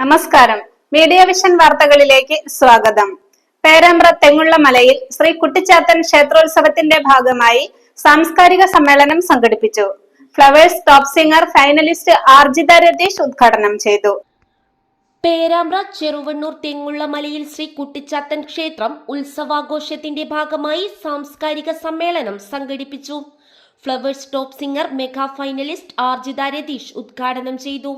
നമസ്കാരം. Media vision വാർത്തകളിലേക്ക് സ്വാഗതം. പേരാമ്പ്ര തെങ്ങുള്ളമലയിൽ ശ്രീ കുട്ടിച്ചാത്തൻ ക്ഷേത്രോത്സവത്തിന്റെ ഭാഗമായി സാംസ്കാരിക സമ്മേളനം സംഘടിപ്പിച്ചു. Flowers top singer finalist Arjitha Ratheesh ഉദ്ഘാടനം ചെയ്തു. പേരാമ്പ്ര ചെറുവണ്ണൂർ തെങ്ങുള്ളമലയിൽ ശ്രീ കുട്ടിച്ചാത്തൻ ക്ഷേത്രം ഉത്സവാഘോഷത്തിന്റെ ഭാഗമായി സാംസ്കാരിക സമ്മേളനം സംഘടിപ്പിച്ചു. Flowers top singer mega finalist Arjitha Ratheesh ഉദ്ഘാടനം ചെയ്തു.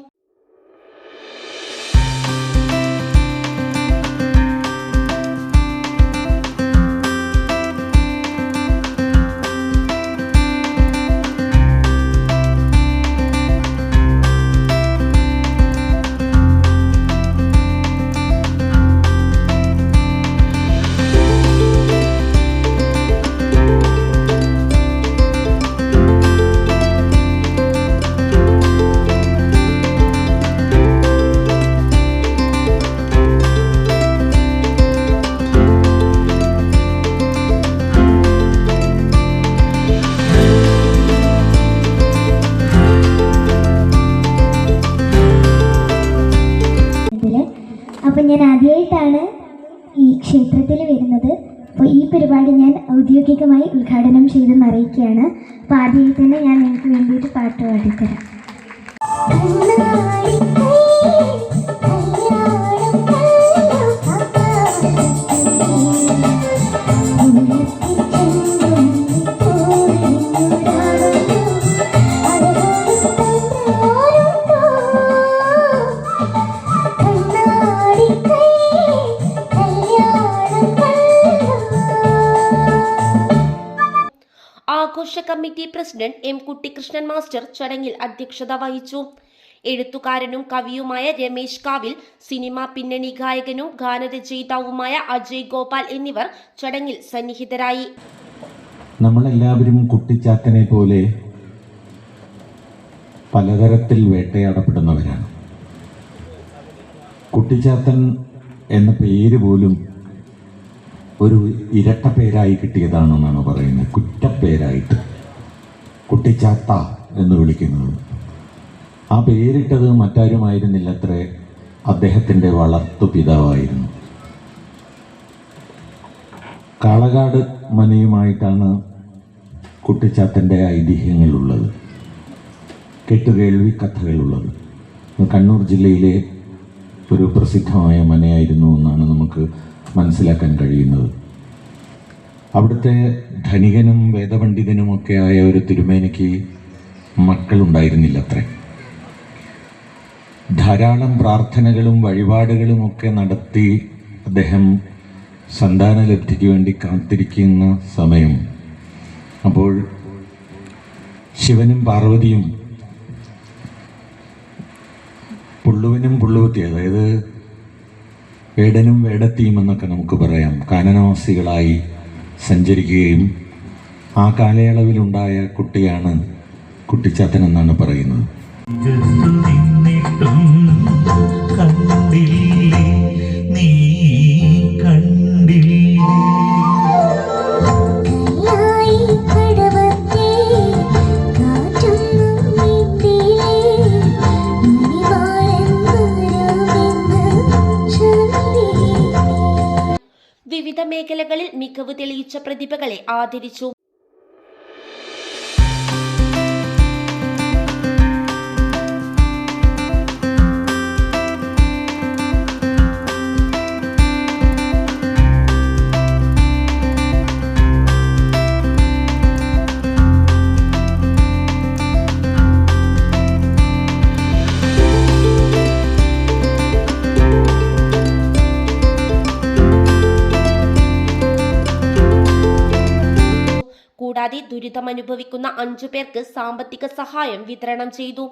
അപ്പോൾ ഞാൻ ആദ്യമായിട്ടാണ് ഈ ക്ഷേത്രത്തിൽ വരുന്നത്. അപ്പോൾ ഈ പരിപാടി ഞാൻ ഔദ്യോഗികമായി ഉദ്ഘാടനം ചെയ്തെന്ന് അറിയിക്കുകയാണ്. അപ്പോൾ ആദ്യമായി തന്നെ ഞാൻ എനിക്ക് വേണ്ടിയിട്ട് പാട്ട് പാടിത്തരാം. ആഘോഷ committee president M Kuttikrishnan master ചടങ്ങിൽ അധ്യക്ഷത വഹിച്ചു. എഴുത്തുകാരനും കവിയുമായ രമേശ് കാവിൽ, സിനിമാ പിന്നണി ഗായകനും ഗാനരചയിതാവുമായ അജയ് ഗോപാൽ എന്നിവർ ചടങ്ങിൽ സന്നിഹിതരായി. നമ്മളെല്ലാവരും കുട്ടിച്ചാത്തനെ പോലെ പലതരത്തിൽ വേട്ടയാടപ്പെടുന്നവരാണ്. കുട്ടിച്ചാത്തൻ എന്ന പേര് പോലും ഒരു ഇരട്ട പേരായി കിട്ടിയതാണെന്നാണ് പറയുന്നത്. കുറ്റപ്പേരായിട്ട് കുട്ടിച്ചാത്ത എന്ന് വിളിക്കുന്നത്. ആ പേരിട്ടത് മറ്റാരുമായിരുന്നില്ലത്രേ, അദ്ദേഹത്തിൻ്റെ വളർത്തു പിതാവായിരുന്നു. കാളകാട് മനയുമായിട്ടാണ് കുട്ടിച്ചാത്തൻ്റെ ഐതിഹ്യങ്ങളുള്ളത്, കെട്ടുകേൾവി കഥകളുള്ളത്. കണ്ണൂർ ജില്ലയിലെ ഒരു പ്രസിദ്ധമായ മനയായിരുന്നു എന്നാണ് നമുക്ക് മനസ്സിലാക്കാൻ കഴിയുന്നത്. അവിടുത്തെ ധനികനും വേദപണ്ഡിതനുമൊക്കെ ആയ ഒരു തിരുമേനിക്ക് മക്കളുണ്ടായിരുന്നില്ല അത്രേ. ധാരാളം പ്രാർത്ഥനകളും വഴിപാടുകളുമൊക്കെ നടത്തി അദ്ദേഹം സന്താനലബ്ധിക്ക് വേണ്ടി കാത്തിരിക്കുന്ന സമയം, അപ്പോൾ ശിവനും പാർവതിയും പുള്ളുവിനും പുള്ളുവത്തി, അതായത് വേടനും വേടത്തിയും എന്നൊക്കെ നമുക്ക് പറയാം, കാനനവാസികളായി സഞ്ചരിക്കുകയും ആ കാലയളവിലുണ്ടായ കുട്ടിയാണ് കുട്ടിച്ചാത്തൻ എന്നാണ് പറയുന്നത്. വിവിധ മേഖലകളിൽ മികവ് തെളിയിച്ച പ്രതിഭകളെ ആദരിച്ചു. കൂടാതെ ദുരിതമനുഭവിക്കുന്ന 5 പേർക്ക് സാമ്പത്തിക സഹായം വിതരണം ചെയ്തു.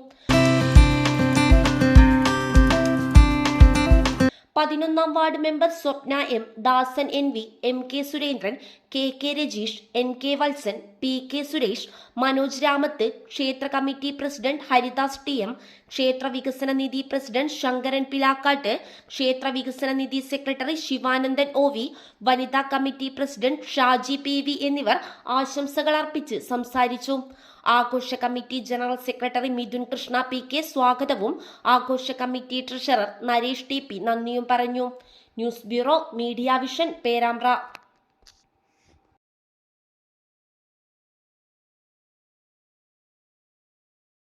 11ാം വാർഡ് മെമ്പർ സ്വപ്ന എം, ദാസൻ NV, MK Surendran, KK Rajeesh, NK Valsan, PK Suresh, Manoj Ramath, ക്ഷേത്ര കമ്മിറ്റി പ്രസിഡന്റ് ഹരിദാസ് TM, ക്ഷേത്ര വികസന നിധി പ്രസിഡന്റ് ശങ്കരൻ പിലാക്കാട്ട്, ക്ഷേത്ര വികസന നിധി സെക്രട്ടറി ശിവാനന്ദൻ OV, വനിതാ കമ്മിറ്റി പ്രസിഡന്റ് ഷാജി PV എന്നിവർ ആശംസകൾ അർപ്പിച്ച് സംസാരിച്ചു. ആഘോഷ committee general secretary Mithun Krishna PK സ്വാഗതവും ആഘോഷ കമ്മിറ്റി ട്രഷറർ നരേഷ് TP നന്ദിയും പറഞ്ഞു. News bureau, media vision, Perambra.